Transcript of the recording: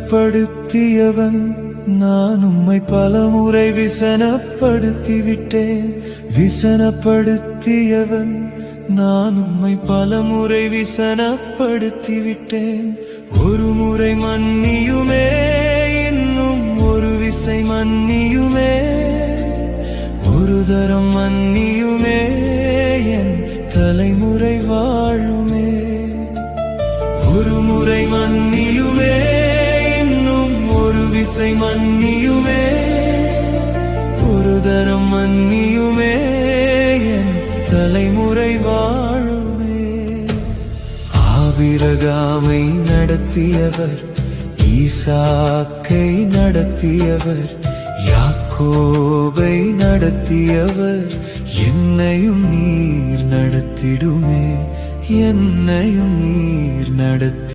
விசனப்படுத்தியவன் நான் உம்மை பலமுறை விசனப்படுத்திவிட்டேன். விசனப்படுத்தியவன் நான் உம்மை பலமுறை விசனப்படுத்திவிட்டேன். ஒரு முறை மன்னியுமே, இன்னும் ஒரு விசை மன்னியுமே, ஒரு தரம் மன்னியுமே, என் தலைமுறை வாழுமே. ஒரு முறை மன்னியுமே, இன்னும் ஒரு விசை மன்னியுமே, ஒரு தரம் மன்னியுமே, என் தலைமுறை வாழுமே. ஆபிரகாமை நடத்தியவர், ஈசாக்கை நடத்தியவர், யாக்கோபை நடத்தியவர், என்னையும் நீர் நடத்திடுமே, என்னையும் நீர் நடத்தி